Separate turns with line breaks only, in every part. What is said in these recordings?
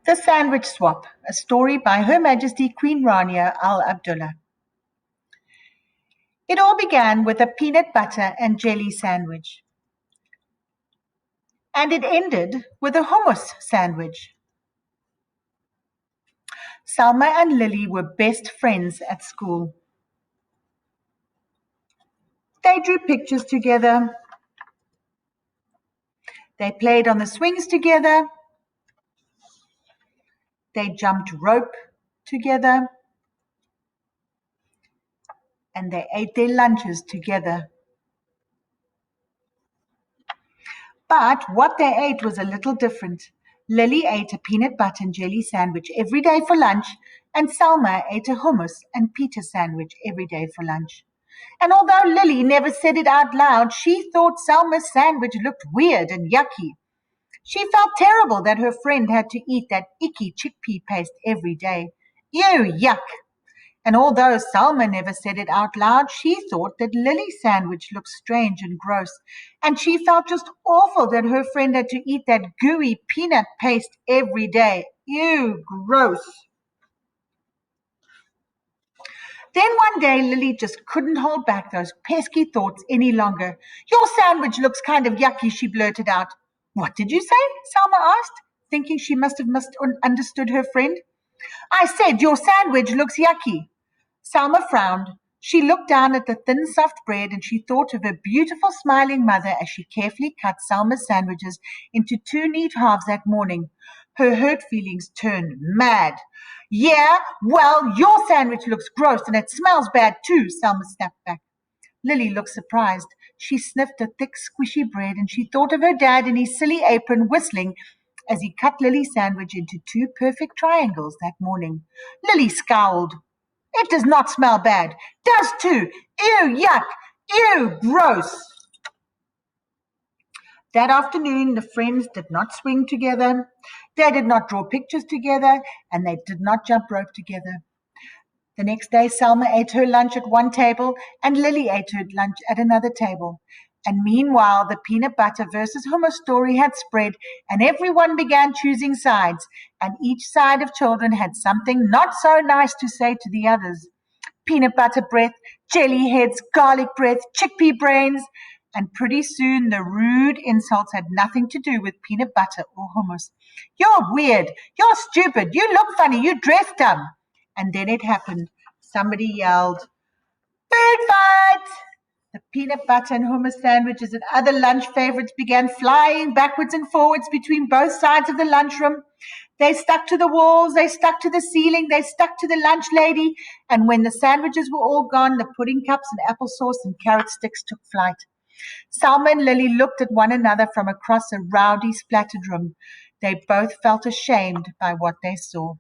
The Sandwich Swap, a story by Her Majesty Queen Rania Al Abdullah. It all began with a peanut butter and jelly sandwich. And it ended with a hummus sandwich. Salma and Lily were best friends at school. They drew pictures together. They played on the swings together. They jumped rope together. And they ate their lunches together. But what they ate was a little different. Lily ate a peanut butter and jelly sandwich every day for lunch, and Salma ate a hummus and pita sandwich every day for lunch. And although Lily never said it out loud, she thought Salma's sandwich looked weird and yucky. She felt terrible that her friend had to eat that icky chickpea paste every day. Ew, yuck! And although Salma never said it out loud, she thought that Lily's sandwich looked strange and gross. And she felt just awful that her friend had to eat that gooey peanut paste every day. Ew, gross. Then one day Lily just couldn't hold back those pesky thoughts any longer. Your sandwich looks kind of yucky, she blurted out. What did you say? Salma asked, thinking she must have misunderstood her friend. I said your sandwich looks yucky. Salma frowned. She looked down at the thin, soft bread and she thought of her beautiful, smiling mother as she carefully cut Salma's sandwiches into 2 neat halves that morning. Her hurt feelings turned mad. Yeah, well, your sandwich looks gross and it smells bad too, Salma snapped back. Lily looked surprised. She sniffed the thick, squishy bread and she thought of her dad in his silly apron whistling as he cut Lily's sandwich into 2 perfect triangles that morning. Lily scowled. It does not smell bad. Does too. Ew, yuck. Ew, gross. That afternoon, the friends did not swing together. They did not draw pictures together, and they did not jump rope together. The next day, Salma ate her lunch at one table, and Lily ate her lunch at another table. And meanwhile, the peanut butter versus hummus story had spread, and everyone began choosing sides, and each side of children had something not so nice to say to the others. Peanut butter breath, jelly heads, garlic breath, chickpea brains, and pretty soon the rude insults had nothing to do with peanut butter or hummus. You're weird, you're stupid, you look funny, you dress dumb. And then it happened. Somebody yelled, food fight! The peanut butter and hummus sandwiches and other lunch favorites began flying backwards and forwards between both sides of the lunchroom. They stuck to the walls, they stuck to the ceiling, they stuck to the lunch lady, and when the sandwiches were all gone, the pudding cups and applesauce and carrot sticks took flight. Salma and Lily looked at one another from across a rowdy, splattered room. They both felt ashamed by what they saw.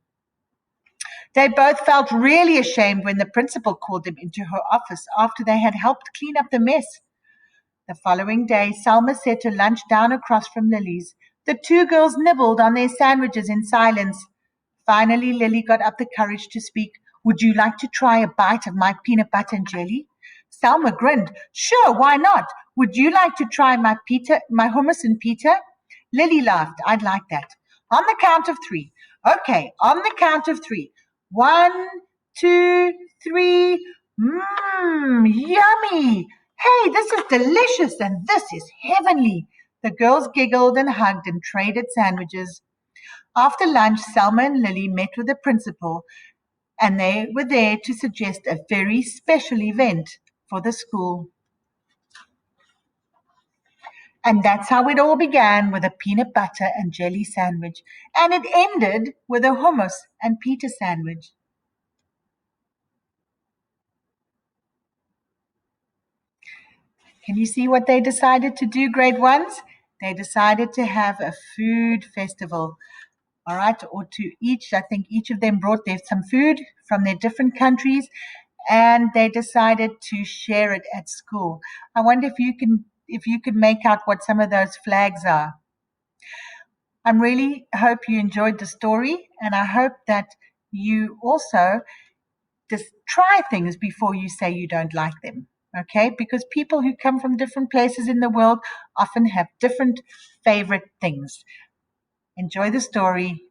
They both felt really ashamed when the principal called them into her office after they had helped clean up the mess. The following day, Salma set her lunch down across from Lily's. The 2 girls nibbled on their sandwiches in silence. Finally, Lily got up the courage to speak. Would you like to try a bite of my peanut butter and jelly? Salma grinned. Sure, why not? Would you like to try my hummus and pita? Lily laughed. I'd like that. On the count of 3. Okay, on the count of 3. 1, 2, 3. Yummy! Hey, this is delicious and this is heavenly. The girls giggled and hugged and traded sandwiches. After lunch, Salma and Lily met with the principal, and they were there to suggest a very special event for the school. And that's how it all began, with a peanut butter and jelly sandwich. And it ended with a hummus and pita sandwich. Can you see what they decided to do, grade 1s? They decided to have a food festival. All right, or to each, I think each of them brought some food from their different countries, and they decided to share it at school. I wonder if you could make out what some of those flags are. I really hope you enjoyed the story, and I hope that you also just try things before you say you don't like them. Okay, because people who come from different places in the world often have different favorite things. Enjoy the story.